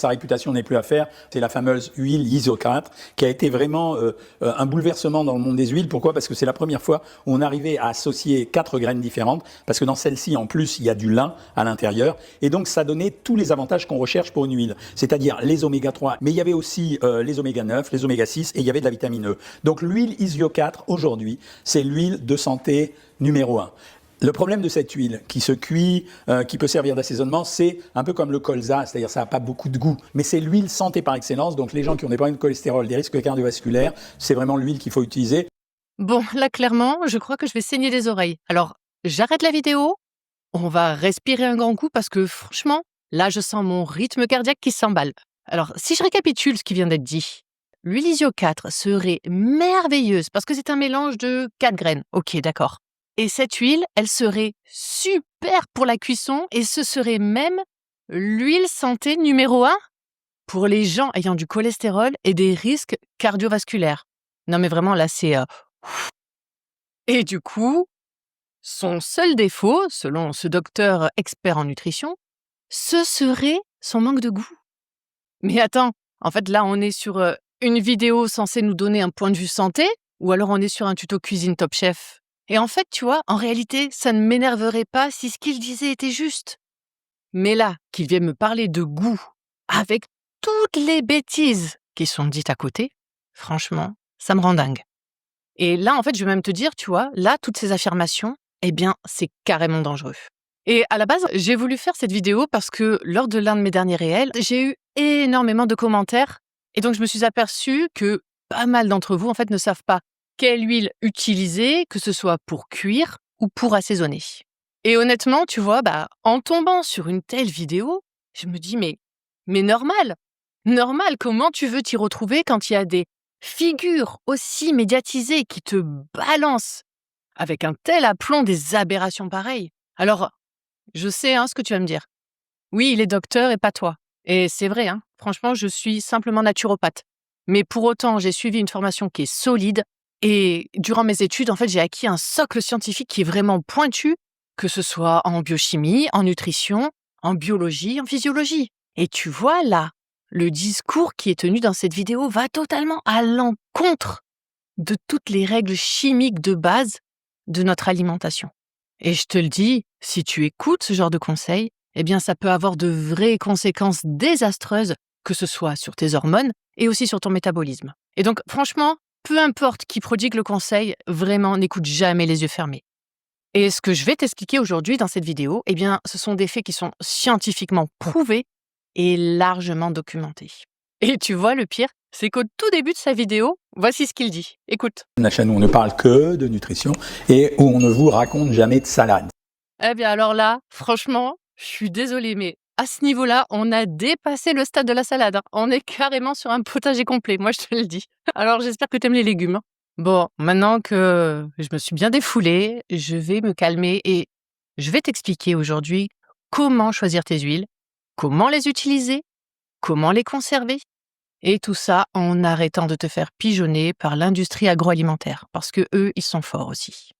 Sa réputation n'est plus à faire, c'est la fameuse huile Isocrate qui a été vraiment un bouleversement dans le monde des huiles. Pourquoi? Parce que c'est la première fois où on arrivait à associer 4 graines différentes, parce que dans celle-ci, en plus, il y a du lin à l'intérieur, et donc ça donnait tous les avantages qu'on recherche pour une huile, c'est-à-dire les oméga 3, mais il y avait aussi les oméga 9, les oméga 6, et il y avait de la vitamine E. Donc l'huile Isio4, aujourd'hui, c'est l'huile de santé numéro 1. Le problème de cette huile qui se cuit, qui peut servir d'assaisonnement, c'est un peu comme le colza, c'est-à-dire ça n'a pas beaucoup de goût, mais c'est l'huile santé par excellence. Donc les gens qui ont des problèmes de cholestérol, des risques cardiovasculaires, c'est vraiment l'huile qu'il faut utiliser. Bon, là, clairement, je crois que je vais saigner des oreilles. Alors, j'arrête la vidéo, on va respirer un grand coup parce que franchement, là, je sens mon rythme cardiaque qui s'emballe. Alors, si je récapitule ce qui vient d'être dit, l'huile Isio 4 serait merveilleuse parce que c'est un mélange de 4 graines. Ok, d'accord. Et cette huile, elle serait super pour la cuisson et ce serait même l'huile santé numéro 1 pour les gens ayant du cholestérol et des risques cardiovasculaires. Non mais vraiment, là, c'est... Et du coup, son seul défaut, selon ce docteur expert en nutrition, ce serait son manque de goût. Mais attends, en fait, là, on est sur une vidéo censée nous donner un point de vue santé, ou alors on est sur un tuto cuisine Top Chef. Et en fait, tu vois, en réalité, ça ne m'énerverait pas si ce qu'il disait était juste. Mais là, qu'il vienne me parler de goût, avec toutes les bêtises qui sont dites à côté, franchement, ça me rend dingue. Et là, en fait, je vais même te dire, tu vois, là, toutes ces affirmations, eh bien, c'est carrément dangereux. Et à la base, j'ai voulu faire cette vidéo parce que lors de l'un de mes derniers réels, j'ai eu énormément de commentaires. Et donc, je me suis aperçue que pas mal d'entre vous, en fait, ne savent pas quelle huile utiliser, que ce soit pour cuire ou pour assaisonner. Et honnêtement, tu vois, en tombant sur une telle vidéo, je me dis, mais normal, comment tu veux t'y retrouver quand il y a des figures aussi médiatisées qui te balancent avec un tel aplomb des aberrations pareilles? Alors, je sais ce que tu vas me dire. Oui, il est docteur et pas toi. Et c'est vrai, franchement, je suis simplement naturopathe. Mais pour autant, j'ai suivi une formation qui est solide et durant mes études, en fait, j'ai acquis un socle scientifique qui est vraiment pointu, que ce soit en biochimie, en nutrition, en biologie, en physiologie. Et tu vois là, le discours qui est tenu dans cette vidéo va totalement à l'encontre de toutes les règles chimiques de base de notre alimentation. Et je te le dis, si tu écoutes ce genre de conseils, eh bien ça peut avoir de vraies conséquences désastreuses, que ce soit sur tes hormones et aussi sur ton métabolisme. Et donc franchement, peu importe qui prodigue le conseil, vraiment n'écoute jamais les yeux fermés. Et ce que je vais t'expliquer aujourd'hui dans cette vidéo, eh bien ce sont des faits qui sont scientifiquement prouvés et largement documentés. Et tu vois, le pire, c'est qu'au tout début de sa vidéo, voici ce qu'il dit. Écoute. La chaîne où on ne parle que de nutrition et où on ne vous raconte jamais de salade. Eh bien alors là, franchement, je suis désolée, mais à ce niveau-là, on a dépassé le stade de la salade. On est carrément sur un potager complet, moi je te le dis. Alors j'espère que tu aimes les légumes. Bon, maintenant que je me suis bien défoulée, je vais me calmer et je vais t'expliquer aujourd'hui comment choisir tes huiles, comment les utiliser, comment les conserver. Et tout ça en arrêtant de te faire pigeonner par l'industrie agroalimentaire, parce que eux, ils sont forts aussi.